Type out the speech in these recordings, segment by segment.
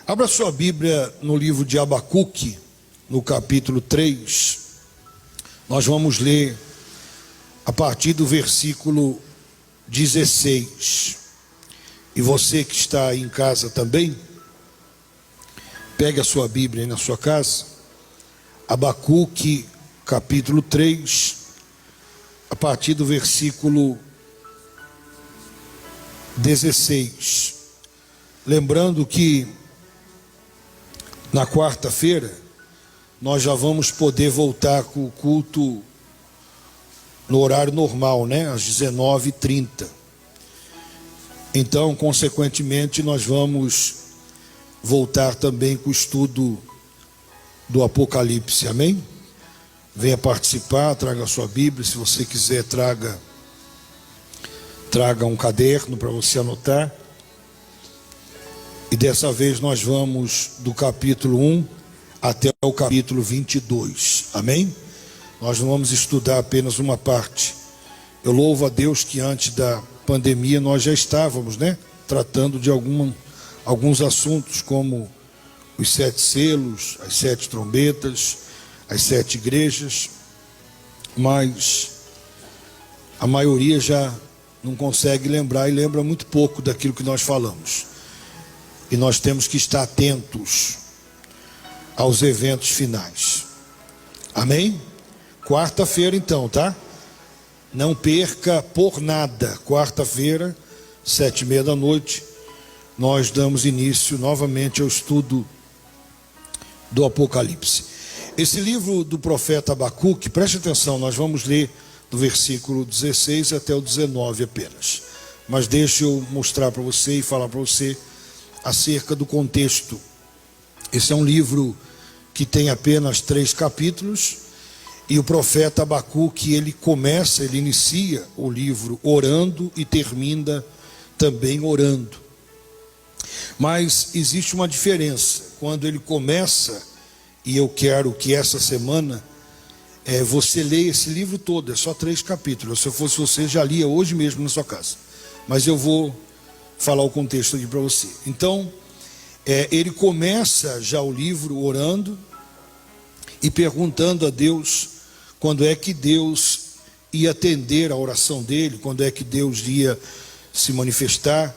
Abra sua Bíblia no livro de Abacuque, no capítulo 3. Nós vamos ler a partir do versículo 16. E você que está aí em casa também, pegue a sua Bíblia aí na sua casa. Abacuque, capítulo 3, a partir do versículo 16. Lembrando que na quarta-feira nós já vamos poder voltar com o culto no horário normal, né? Às 19h30. Então, consequentemente, nós vamos voltar também com o estudo do Apocalipse, amém? Venha participar, traga a sua Bíblia, se você quiser traga um caderno para você anotar. E dessa vez nós vamos do capítulo 1 até o capítulo 22, amém? Nós não vamos estudar apenas uma parte. Eu louvo a Deus que antes da pandemia nós já estávamos, né? Tratando de alguns assuntos como os 7 selos, as 7 trombetas, as 7 igrejas, mas a maioria já não consegue lembrar e lembra muito pouco daquilo que nós falamos. E nós temos que estar atentos aos eventos finais. Amém? Quarta-feira então, tá? Não perca por nada. Quarta-feira, 7h30 da noite, nós damos início novamente ao estudo do Apocalipse. Esse livro do profeta Abacuque, preste atenção, nós vamos ler do versículo 16 até o 19 apenas. Mas deixa eu mostrar para você e falar para você acerca do contexto. Esse é um livro que tem apenas 3 capítulos, e o profeta Abacuque, ele inicia o livro orando e termina também orando. Mas existe uma diferença. Quando ele começa, e eu quero que essa semana você leia esse livro todo, é só 3 capítulos. Se eu fosse você, já lia hoje mesmo na sua casa. Mas eu vou falar o contexto aqui para você. Então, ele começa já o livro orando e perguntando a Deus quando é que Deus ia atender a oração dele, quando é que Deus ia se manifestar,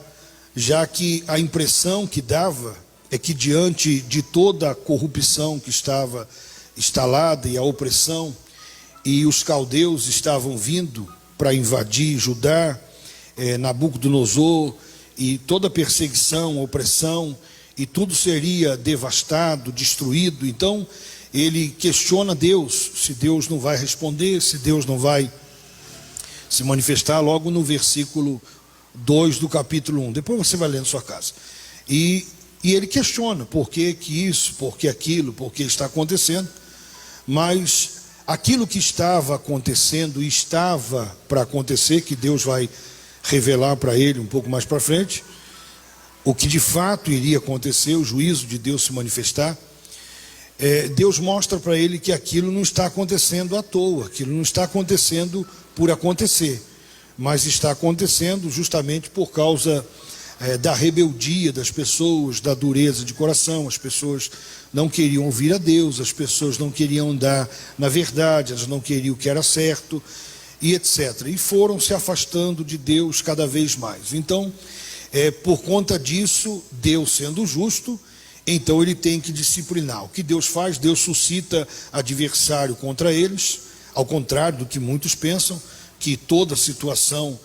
já que a impressão que dava é que diante de toda a corrupção que estava instalada e a opressão, e os caldeus estavam vindo para invadir Judá, Nabucodonosor, e toda a perseguição, opressão, e tudo seria devastado, destruído. Então ele questiona Deus, se Deus não vai responder, se Deus não vai se manifestar, logo no versículo 2 do capítulo 1. Depois você vai ler na sua casa. E ele questiona por que isso, por que aquilo, por que está acontecendo. Mas aquilo que estava acontecendo e estava para acontecer, que Deus vai revelar para ele um pouco mais para frente, o que de fato iria acontecer, o juízo de Deus se manifestar, Deus mostra para ele que aquilo não está acontecendo à toa, aquilo não está acontecendo por acontecer, mas está acontecendo justamente por causa da rebeldia das pessoas, da dureza de coração. As pessoas não queriam ouvir a Deus, as pessoas não queriam andar na verdade, elas não queriam o que era certo, e etc. E foram se afastando de Deus cada vez mais. Então, por conta disso, Deus sendo justo, então ele tem que disciplinar. O que Deus faz? Deus suscita adversário contra eles, ao contrário do que muitos pensam, que toda situação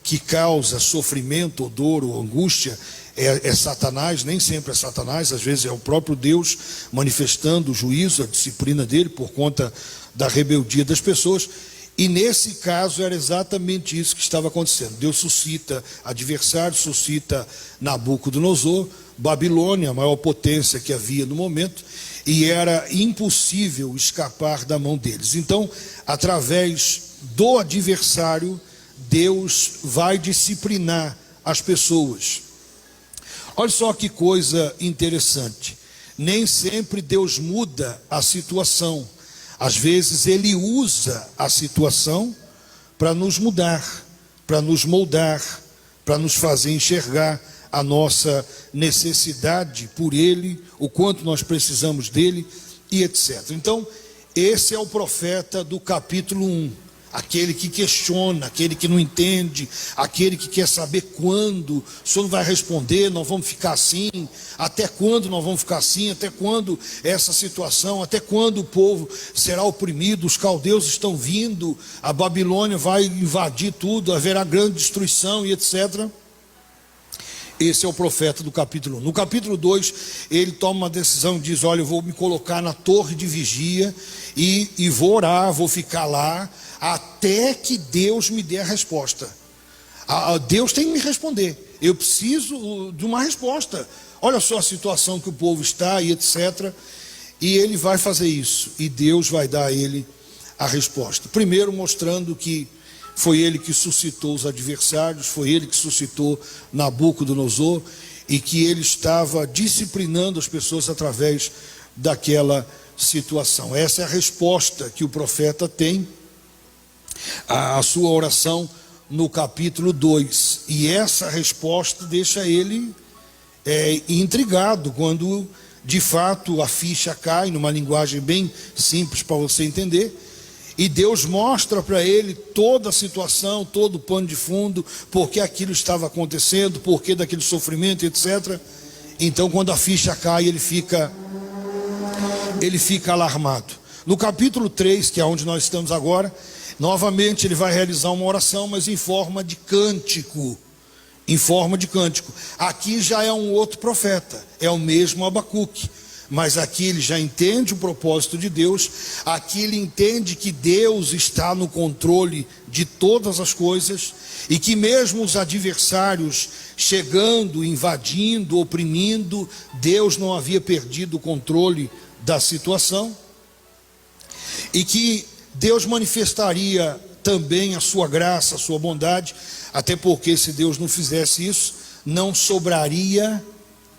que causa sofrimento, ou dor, ou angústia, é Satanás. Nem sempre é Satanás, às vezes é o próprio Deus manifestando o juízo, a disciplina dele, por conta da rebeldia das pessoas. E nesse caso era exatamente isso que estava acontecendo. Deus suscita adversário, suscita Nabucodonosor, Babilônia, a maior potência que havia no momento, e era impossível escapar da mão deles. Então, através do adversário, Deus vai disciplinar as pessoas. Olha só que coisa interessante. Nem sempre Deus muda a situação. Às vezes ele usa a situação para nos mudar, para nos moldar, para nos fazer enxergar a nossa necessidade por Ele, o quanto nós precisamos dele e etc. Então, esse é o profeta do capítulo 1. Aquele que questiona, aquele que não entende, aquele que quer saber quando o Senhor vai responder, nós vamos ficar assim, até quando nós vamos ficar assim, até quando essa situação, até quando o povo será oprimido, os caldeus estão vindo, a Babilônia vai invadir tudo, haverá grande destruição e etc. Esse é o profeta do capítulo 1. No capítulo 2, ele toma uma decisão e diz: olha, eu vou me colocar na torre de vigia e vou orar, vou ficar lá, até que Deus me dê a resposta. Deus tem que me responder. Eu preciso de uma resposta. Olha só a situação que o povo está e etc. E ele vai fazer isso. E Deus vai dar a ele a resposta. Primeiro mostrando que foi ele que suscitou os adversários, foi ele que suscitou Nabucodonosor, e que ele estava disciplinando as pessoas através daquela situação. Essa é a resposta que o profeta tem à sua oração no capítulo 2. E essa resposta deixa ele intrigado, quando de fato a ficha cai, numa linguagem bem simples para você entender. E Deus mostra para ele toda a situação, todo o pano de fundo, porque aquilo estava acontecendo, porque daquele sofrimento, etc. Então, quando a ficha cai, ele fica alarmado. No capítulo 3, que é onde nós estamos agora, novamente ele vai realizar uma oração, mas em forma de cântico. Em forma de cântico. Aqui já é um outro profeta, é o mesmo Abacuque. Mas aqui ele já entende o propósito de Deus, aqui ele entende que Deus está no controle de todas as coisas, e que mesmo os adversários chegando, invadindo, oprimindo, Deus não havia perdido o controle da situação, e que Deus manifestaria também a sua graça, a sua bondade, até porque se Deus não fizesse isso, não sobraria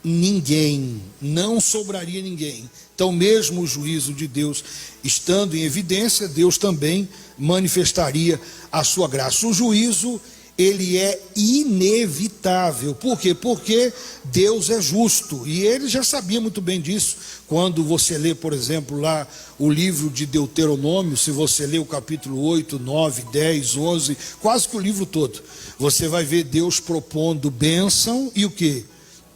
ninguém, não sobraria ninguém. Então, mesmo o juízo de Deus estando em evidência, Deus também manifestaria a sua graça. O juízo, ele é inevitável. Por quê? Porque Deus é justo, e ele já sabia muito bem disso. Quando você lê, por exemplo, lá o livro de Deuteronômio, se você lê o capítulo 8, 9, 10, 11, quase que o livro todo, você vai ver Deus propondo bênção e o quê?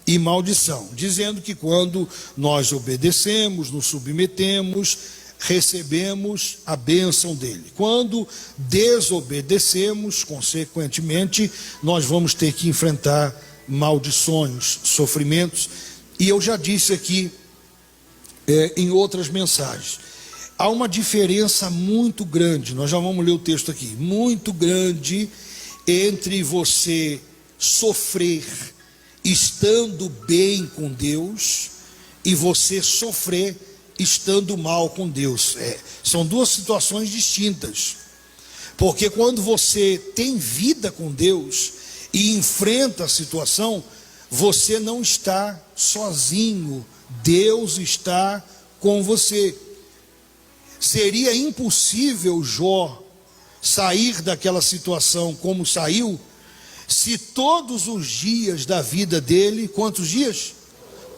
E maldição, dizendo que quando nós obedecemos, nos submetemos, recebemos a bênção dele. Quando desobedecemos, consequentemente, nós vamos ter que enfrentar maldições, sofrimentos. E eu já disse aqui em outras mensagens, há uma diferença muito grande, nós já vamos ler o texto aqui, muito grande entre você sofrer estando bem com Deus e você sofrer estando mal com Deus. São duas situações distintas, porque quando você tem vida com Deus e enfrenta a situação, você não está sozinho, Deus está com você. Seria impossível Jó sair daquela situação como saiu, se todos os dias da vida dele, quantos dias?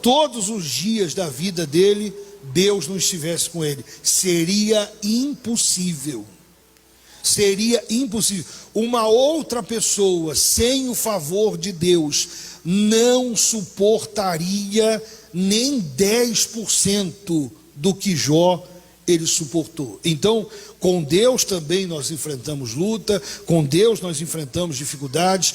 Todos os dias da vida dele, Deus não estivesse com ele. Seria impossível. Seria impossível. Uma outra pessoa, sem o favor de Deus, não suportaria nem 10% do que Jó ele suportou. Então, com Deus também nós enfrentamos luta, com Deus nós enfrentamos dificuldades,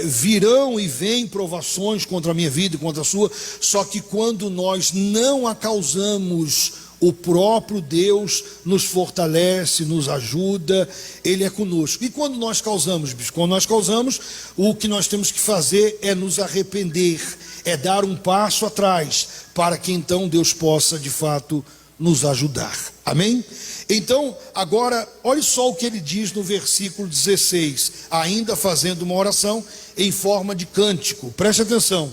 virão e vêm provações contra a minha vida e contra a sua, só que quando nós não a causamos, o próprio Deus nos fortalece, nos ajuda, Ele é conosco. E quando nós causamos, quando nós causamos, o que nós temos que fazer é nos arrepender, é dar um passo atrás, para que então Deus possa de fato nos ajudar. Amém? Então, agora, olhe só o que ele diz no versículo 16, ainda fazendo uma oração em forma de cântico. Preste atenção.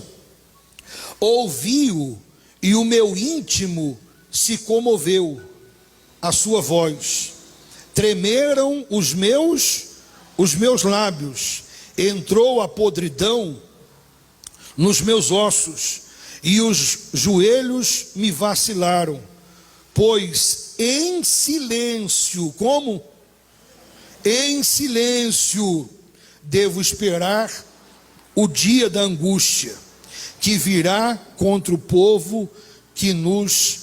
Ouvi-o e o meu íntimo se comoveu, a sua voz. Tremeram os meus lábios. Entrou a podridão nos meus ossos, e os joelhos me vacilaram, pois em silêncio, como? Em silêncio devo esperar o dia da angústia, que virá contra o povo que nos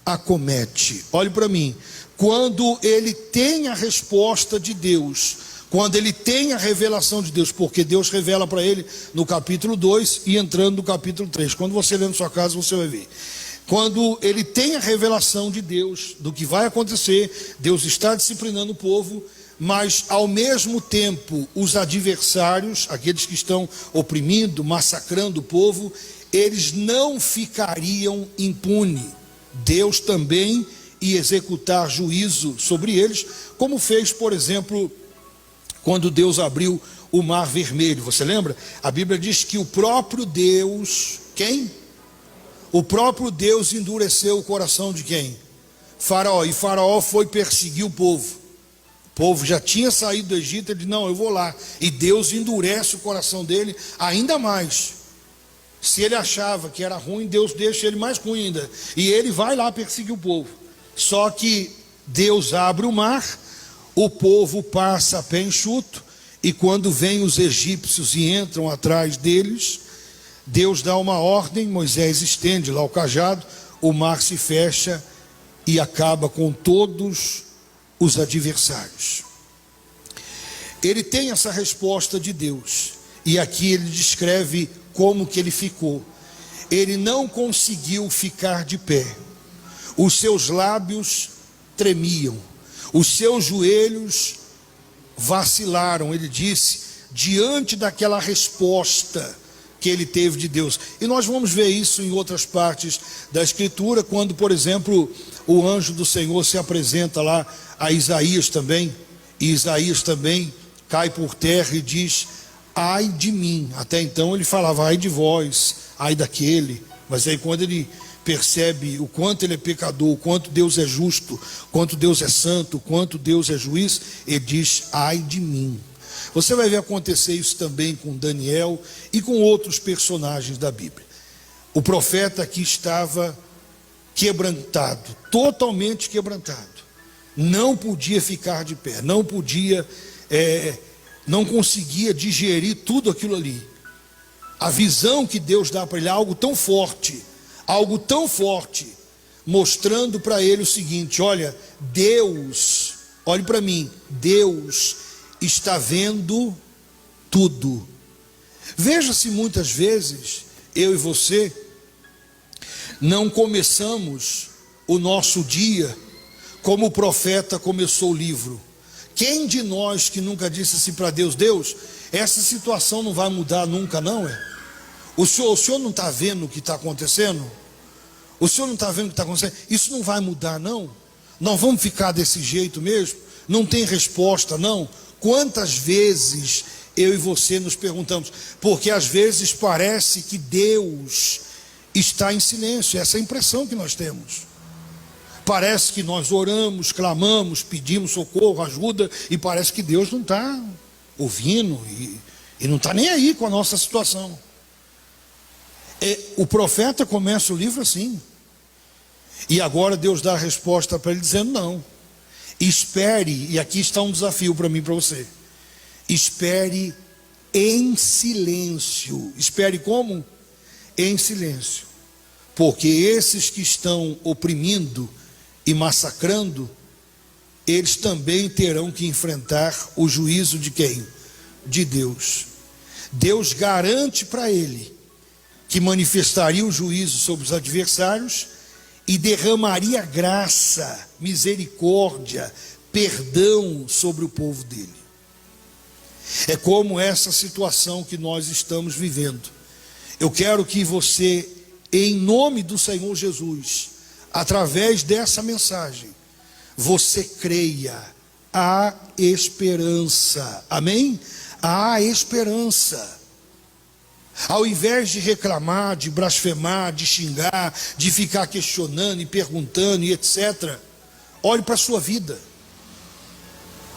acomete. Olhe para mim, quando ele tem a resposta de Deus, quando ele tem a revelação de Deus, porque Deus revela para ele no capítulo 2 e entrando no capítulo 3, quando você ler na sua casa você vai ver, quando ele tem a revelação de Deus, do que vai acontecer, Deus está disciplinando o povo, mas ao mesmo tempo os adversários, aqueles que estão oprimindo, massacrando o povo, eles não ficariam impunes. Deus também ia executar juízo sobre eles, como fez, por exemplo, quando Deus abriu o Mar Vermelho. Você lembra? A Bíblia diz que o próprio Deus, quem? O próprio Deus endureceu o coração de quem? Faraó. E Faraó foi perseguir o povo. O povo já tinha saído do Egito, ele disse, não, eu vou lá. E Deus endurece o coração dele ainda mais. Se ele achava que era ruim, Deus deixa ele mais ruim ainda. E ele vai lá perseguir o povo. Só que Deus abre o mar, o povo passa a pé enxuto, e quando vêm os egípcios e entram atrás deles, Deus dá uma ordem, Moisés estende lá o cajado, o mar se fecha e acaba com todos os adversários. Ele tem essa resposta de Deus, e aqui ele descreve como que ele ficou. Ele não conseguiu ficar de pé, os seus lábios tremiam, os seus joelhos vacilaram, ele disse, diante daquela resposta que ele teve de Deus. E nós vamos ver isso em outras partes da Escritura, quando, por exemplo, o anjo do Senhor se apresenta lá a Isaías também, e Isaías também cai por terra e diz, ai de mim. Até então ele falava, ai de vós, ai daquele, mas aí quando ele percebe o quanto ele é pecador, o quanto Deus é justo, o quanto Deus é santo, o quanto Deus é juiz, ele diz, ai de mim. Você vai ver acontecer isso também com Daniel e com outros personagens da Bíblia. O profeta aqui estava quebrantado, totalmente quebrantado, não podia ficar de pé, não podia, não conseguia digerir tudo aquilo ali. A visão que Deus dá para ele é algo tão forte, mostrando para ele o seguinte, olha, Deus, olhe para mim, Deus está vendo tudo. Veja se muitas vezes, eu e você, não começamos o nosso dia como o profeta começou o livro. Quem de nós que nunca disse assim para Deus, Deus, essa situação não vai mudar nunca não, O senhor não está vendo o que está acontecendo? O senhor não está vendo o que está acontecendo? Isso não vai mudar não? Nós vamos ficar desse jeito mesmo? Não tem resposta não? Quantas vezes eu e você nos perguntamos? Porque às vezes parece que Deus está em silêncio, essa é a impressão que nós temos. Parece que nós oramos, clamamos, pedimos socorro, ajuda, e parece que Deus não está ouvindo e não está nem aí com a nossa situação. O profeta começa o livro assim, e agora Deus dá a resposta para ele dizendo não, espere, e aqui está um desafio para mim e para você, espere em silêncio. Espere como? Em silêncio, porque esses que estão oprimindo e massacrando, eles também terão que enfrentar o juízo de quem? De Deus. Deus garante para ele que manifestaria o juízo sobre os adversários e derramaria graça, misericórdia, perdão sobre o povo dele. É como essa situação que nós estamos vivendo. Eu quero que você, em nome do Senhor Jesus, através dessa mensagem, você creia, há esperança, amém? Há esperança. Ao invés de reclamar, de blasfemar, de xingar, de ficar questionando e perguntando e etc., olhe para a sua vida.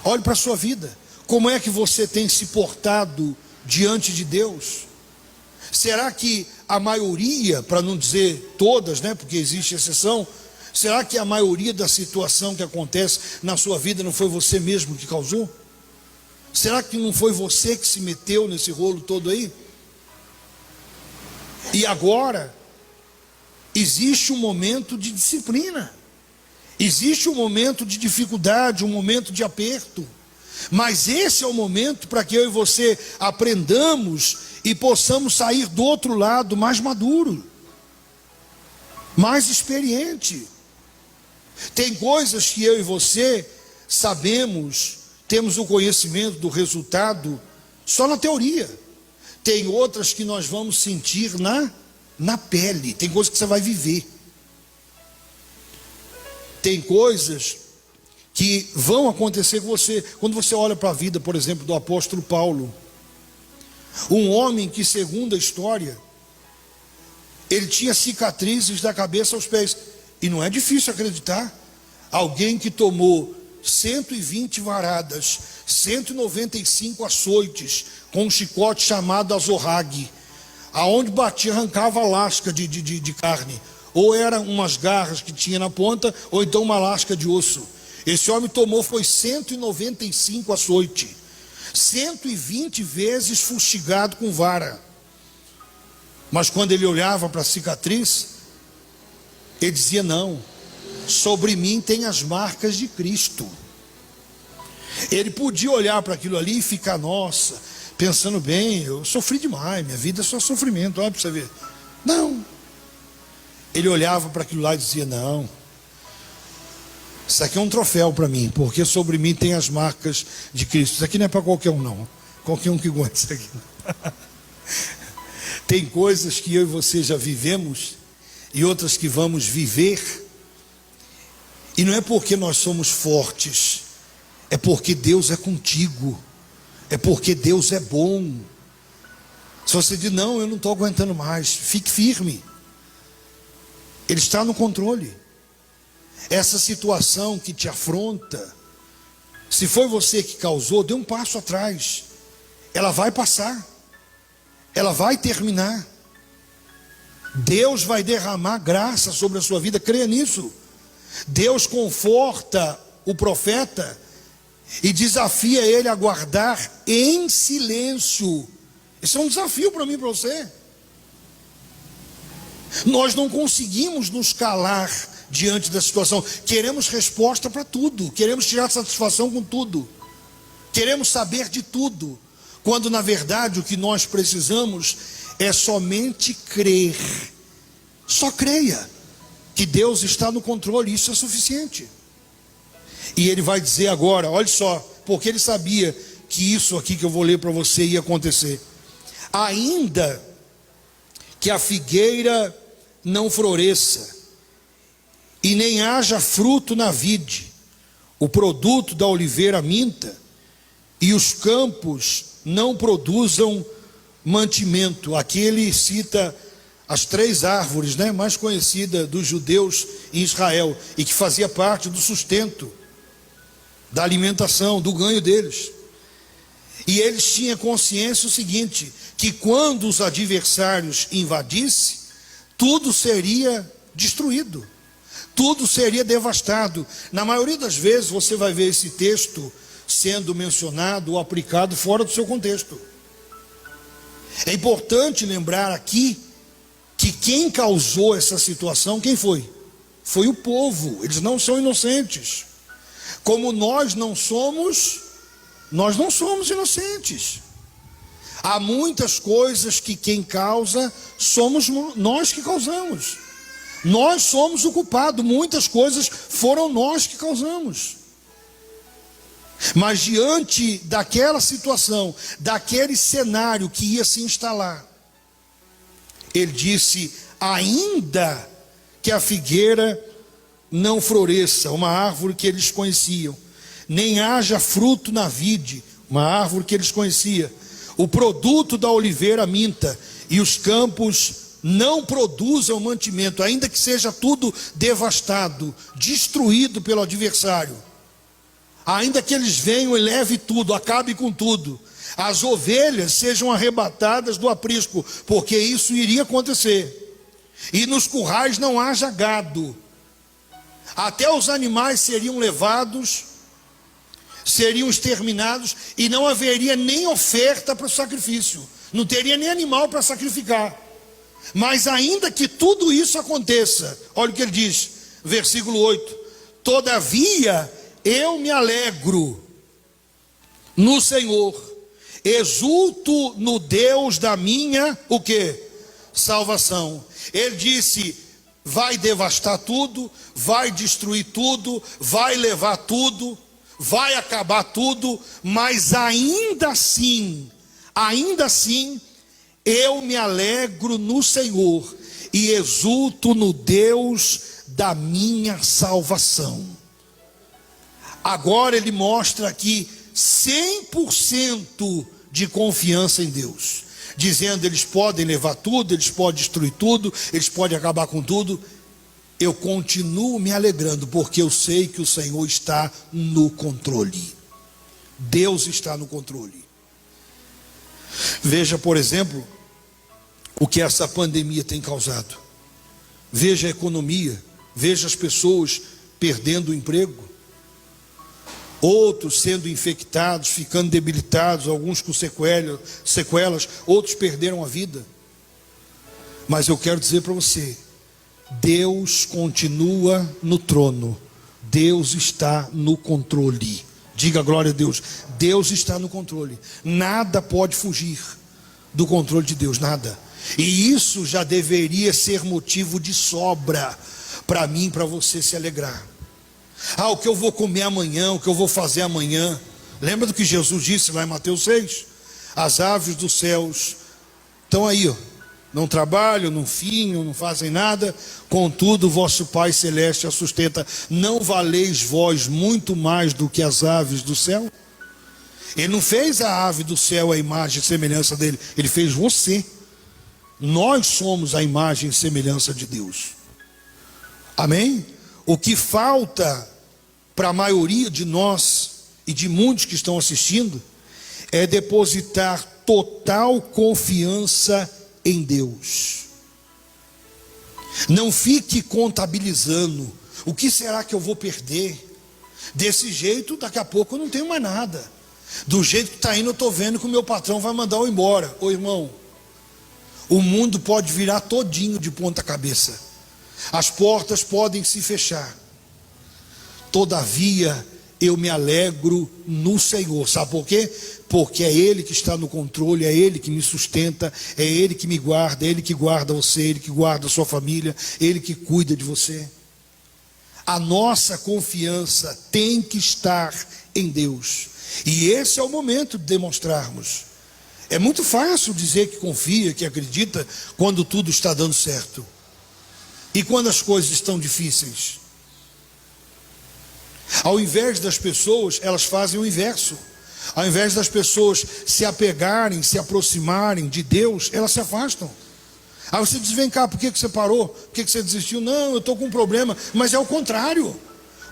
Olhe para a sua vida. Como é que você tem se portado diante de Deus? Será que a maioria, para não dizer todas, né, porque existe exceção, será que a maioria da situação que acontece na sua vida não foi você mesmo que causou? Será que não foi você que se meteu nesse rolo todo aí? E agora, existe um momento de disciplina, existe um momento de dificuldade, um momento de aperto, mas esse é o momento para que eu e você aprendamos e possamos sair do outro lado mais maduro, mais experiente. Tem coisas que eu e você sabemos, temos o conhecimento do resultado só na teoria. Tem outras que nós vamos sentir na pele. Tem coisas que você vai viver. Tem coisas que vão acontecer com você. Quando você olha para a vida, por exemplo, do apóstolo Paulo, um homem que, segundo a história, ele tinha cicatrizes da cabeça aos pés. E não é difícil acreditar. Alguém que tomou 120 varadas, 195 açoites, com um chicote chamado azorrague, aonde batia, arrancava a lasca de carne, ou eram umas garras que tinha na ponta, ou então uma lasca de osso. Esse homem tomou, foi 195 açoites, 120 vezes fustigado com vara. Mas quando ele olhava para a cicatriz, ele dizia: não, sobre mim tem as marcas de Cristo. Ele podia olhar para aquilo ali e ficar, nossa, pensando bem, eu sofri demais, minha vida é só sofrimento, olha para você ver. Não. Ele olhava para aquilo lá e dizia: não, isso aqui é um troféu para mim, porque sobre mim tem as marcas de Cristo. Isso aqui não é para qualquer um, não. Qualquer um que aguenta isso aqui. Tem coisas que eu e você já vivemos e outras que vamos viver, e não é porque nós somos fortes, é porque Deus é contigo, é porque Deus é bom. Se você diz: não, eu não estou aguentando mais, fique firme, Ele está no controle. Essa situação que te afronta, se foi você que causou, dê um passo atrás. Ela vai passar, ela vai terminar. Deus vai derramar graça sobre a sua vida, creia nisso. Deus conforta o profeta e desafia ele a guardar em silêncio. Isso é um desafio para mim e para você. Nós não conseguimos nos calar diante da situação. Queremos resposta para tudo, queremos tirar satisfação com tudo, queremos saber de tudo, quando na verdade o que nós precisamos é somente crer. Só creia que Deus está no controle, isso é suficiente. E ele vai dizer agora, olha só, porque ele sabia que isso aqui que eu vou ler para você ia acontecer. Ainda que a figueira não floresça e nem haja fruto na vide, o produto da oliveira minta, e os campos não produzam mantimento. Aqui ele cita as 3 árvores, né, mais conhecidas dos judeus em Israel, e que fazia parte do sustento, da alimentação, do ganho deles. E eles tinham consciência o seguinte, que quando os adversários invadissem, tudo seria destruído, tudo seria devastado. Na maioria das vezes você vai ver esse texto sendo mencionado ou aplicado fora do seu contexto. É importante lembrar aqui que quem causou essa situação, quem foi? Foi o povo. Eles não são inocentes. Como nós não somos inocentes. Há muitas coisas que quem causa somos nós que causamos. Nós somos o culpado. Muitas coisas foram nós que causamos. Mas diante daquela situação, daquele cenário que ia se instalar, ele disse: ainda que a figueira não floresça, uma árvore que eles conheciam, nem haja fruto na vide, uma árvore que eles conheciam, o produto da oliveira minta, e os campos não produzam mantimento, ainda que seja tudo devastado, destruído pelo adversário, ainda que eles venham e levem tudo, acabe com tudo, as ovelhas sejam arrebatadas do aprisco, porque isso iria acontecer, e nos currais não haja gado, até os animais seriam levados, seriam exterminados, e não haveria nem oferta para o sacrifício, não teria nem animal para sacrificar. Mas ainda que tudo isso aconteça, olha o que ele diz, versículo 8: todavia eu me alegro no Senhor, exulto no Deus da minha, o quê? Salvação. Ele disse, vai devastar tudo, vai destruir tudo, vai levar tudo, vai acabar tudo, mas ainda assim, eu me alegro no Senhor e exulto no Deus da minha salvação. Agora ele mostra aqui 100% de confiança em Deus, dizendo, eles podem levar tudo, eles podem destruir tudo, eles podem acabar com tudo, eu continuo me alegrando, porque eu sei que o Senhor está no controle. Deus está no controle. Veja, por exemplo, o que essa pandemia tem causado. Veja a economia, veja as pessoas perdendo o emprego, outros sendo infectados, ficando debilitados, alguns com sequelas, outros perderam a vida. Mas eu quero dizer para você, Deus continua no trono, Deus está no controle. Diga glória a Deus. Deus está no controle, nada pode fugir do controle de Deus, nada. E isso já deveria ser motivo de sobra para mim, para você se alegrar. O que eu vou comer amanhã, o que eu vou fazer amanhã. Lembra do que Jesus disse lá em Mateus 6? As aves dos céus estão aí, ó, não trabalham, não fiam, não fazem nada, contudo vosso Pai Celeste a sustenta. Não valeis vós muito mais do que as aves do céu? Ele não fez a ave do céu a imagem e semelhança dele, ele fez você. Nós somos a imagem e semelhança de Deus. Amém? O que falta para a maioria de nós e de muitos que estão assistindo é depositar total confiança em Deus. Não fique contabilizando o que será que eu vou perder. Desse jeito, daqui a pouco eu não tenho mais nada. Do jeito que está indo, eu estou vendo que o meu patrão vai mandar eu embora. Ô irmão, o mundo pode virar todinho de ponta cabeça, as portas podem se fechar, todavia eu me alegro no Senhor. Sabe por quê? Porque é Ele que está no controle, é Ele que me sustenta, é Ele que me guarda, é Ele que guarda você, Ele que guarda a sua família, Ele que cuida de você. A nossa confiança tem que estar em Deus, e esse é o momento de demonstrarmos. É muito fácil dizer que confia, que acredita, quando tudo está dando certo. E quando as coisas estão difíceis? Ao invés das pessoas, elas fazem o inverso. Ao invés das pessoas se apegarem, se aproximarem de Deus, elas se afastam. Aí você diz, vem cá, por que você parou? Por que você desistiu? Não, eu estou com um problema. Mas é o contrário.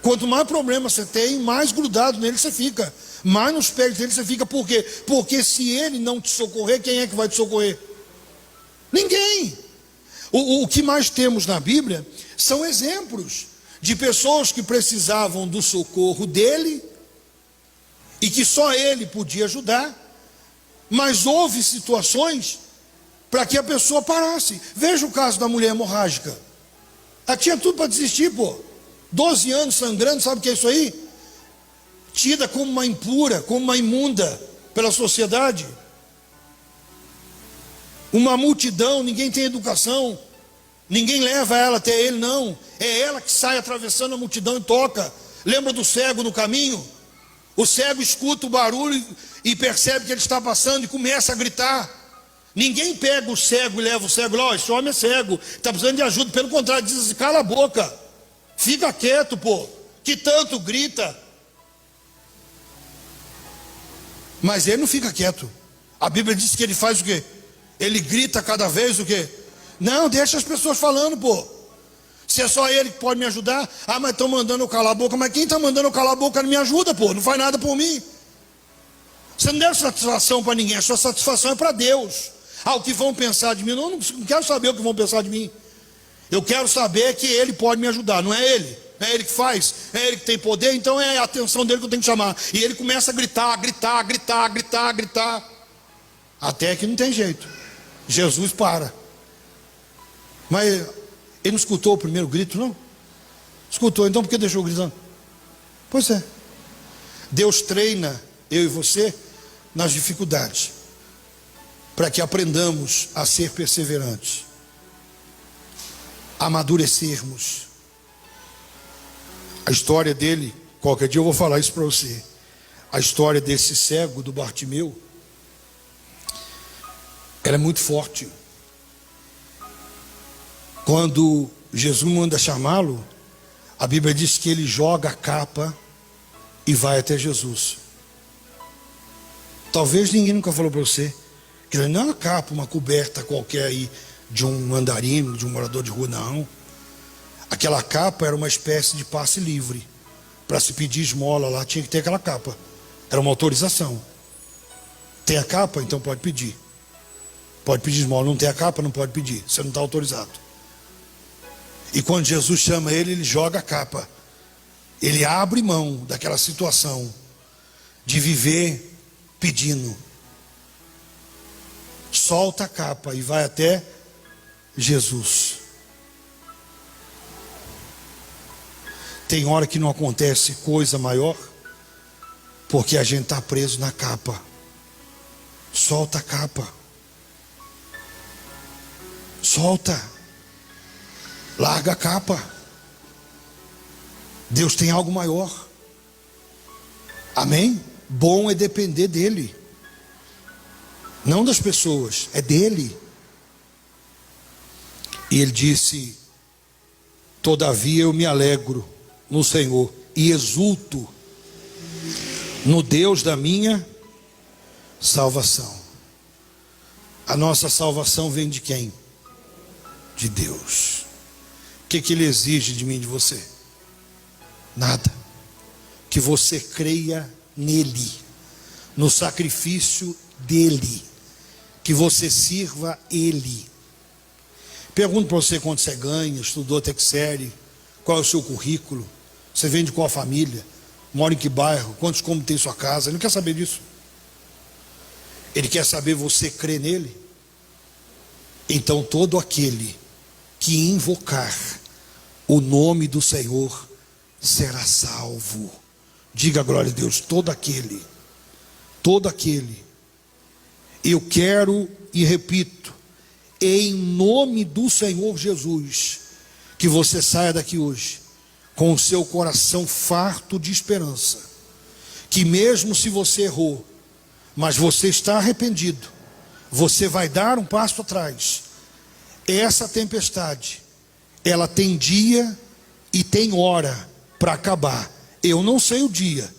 Quanto mais problema você tem, mais grudado nele você fica. Mais nos pés dele você fica. Por quê? Porque se ele não te socorrer, quem é que vai te socorrer? Ninguém. O que mais temos na Bíblia são exemplos de pessoas que precisavam do socorro dele e que só ele podia ajudar, mas houve situações para que a pessoa parasse. Veja o caso da mulher hemorrágica. Ela tinha tudo para desistir, 12 anos sangrando, sabe o que é isso aí? Tida como uma impura, como uma imunda pela sociedade. Uma multidão, ninguém tem educação, ninguém leva ela até ele, não. É ela que sai atravessando a multidão e toca. Lembra do cego no caminho? O cego escuta o barulho e percebe que ele está passando e começa a gritar. Ninguém pega o cego e leva o cego lá, esse homem é cego, está precisando de ajuda. Pelo contrário, diz assim, cala a boca, fica quieto, que tanto grita. Mas ele não fica quieto. A Bíblia diz que ele faz o quê? Ele grita cada vez o quê? Não, deixa as pessoas falando, Se é só ele que pode me ajudar. Mas estão mandando eu calar a boca. Mas quem está mandando eu calar a boca não me ajuda, não faz nada por mim. Você não deu satisfação para ninguém, a sua satisfação é para Deus. O que vão pensar de mim? Eu não quero saber o que vão pensar de mim. Eu quero saber que Ele pode me ajudar, não é Ele. Não é Ele que faz, é Ele que tem poder, então é a atenção dele que eu tenho que chamar. E ele começa a gritar, até que não tem jeito. Jesus para. Mas ele não escutou o primeiro grito, não? Escutou, então por que deixou gritando? Pois é. Deus treina eu e você nas dificuldades, para que aprendamos a ser perseverantes, amadurecermos. A história dele, qualquer dia eu vou falar isso para você. A história desse cego do Bartimeu, ela é muito forte. Quando Jesus manda chamá-lo, a Bíblia diz que ele joga a capa e vai até Jesus. Talvez ninguém nunca falou para você que não é uma capa, uma coberta qualquer aí de um andarilho, de um morador de rua, não. Aquela capa era uma espécie de passe livre. Para se pedir esmola lá, tinha que ter aquela capa. Era uma autorização. Tem a capa, então pode pedir. Pode pedir esmola. Não tem a capa, não pode pedir. Você não está autorizado. E quando Jesus chama ele, ele joga a capa. Ele abre mão daquela situação de viver pedindo. Solta a capa e vai até Jesus. Tem hora que não acontece coisa maior, porque a gente está preso na capa. Solta a capa. Solta. Larga a capa. Deus tem algo maior. Amém? Bom é depender dele. Não das pessoas, é dele. E ele disse: todavia eu me alegro no Senhor e exulto no Deus da minha salvação. A nossa salvação vem de quem? De Deus. O que ele exige de mim e de você? Nada. Que você creia nele, no sacrifício dele, que você sirva ele. Pergunto para você quanto você ganha, estudou até que série, qual é o seu currículo, você vem de qual família, mora em que bairro, quantos cômodos tem sua casa. Ele não quer saber disso. Ele quer saber você crê nele. Então todo aquele que invocar o nome do Senhor será salvo. Diga glória a Deus. Todo aquele. Eu quero e repito, em nome do Senhor Jesus, que você saia daqui hoje com o seu coração farto de esperança, que mesmo se você errou, mas você está arrependido, você vai dar um passo atrás. Essa tempestade, ela tem dia e tem hora para acabar. Eu não sei o dia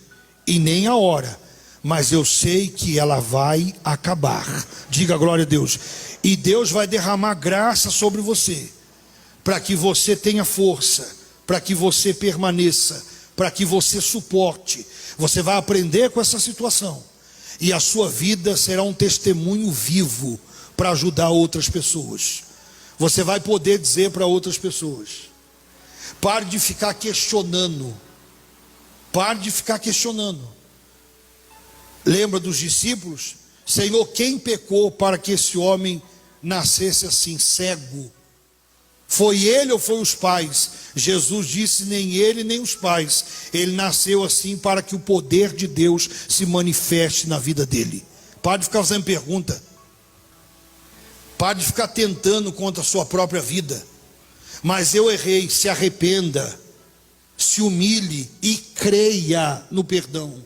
e nem a hora, mas eu sei que ela vai acabar. Diga glória a Deus. E Deus vai derramar graça sobre você, para que você tenha força, para que você permaneça, para que você suporte. Você vai aprender com essa situação, e a sua vida será um testemunho vivo para ajudar outras pessoas. Você vai poder dizer para outras pessoas: pare de ficar questionando. Pare de ficar questionando. Lembra dos discípulos? Senhor, quem pecou para que esse homem nascesse assim, cego? Foi ele ou foi os pais? Jesus disse: nem ele nem os pais. Ele nasceu assim para que o poder de Deus se manifeste na vida dele. Pare de ficar fazendo pergunta. Pare de ficar tentando contra a sua própria vida. Mas eu errei. Se arrependa, se humilhe e creia no perdão.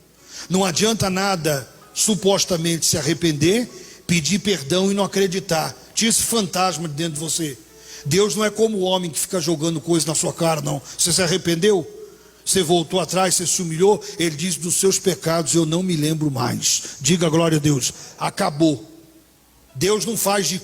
Não adianta nada supostamente se arrepender, pedir perdão e não acreditar. Tinha esse fantasma dentro de você. Deus não é como o homem que fica jogando coisas na sua cara, não. Você se arrependeu? Você voltou atrás, você se humilhou? Ele diz: dos seus pecados eu não me lembro mais. Diga glória a Deus. Acabou. Deus não faz de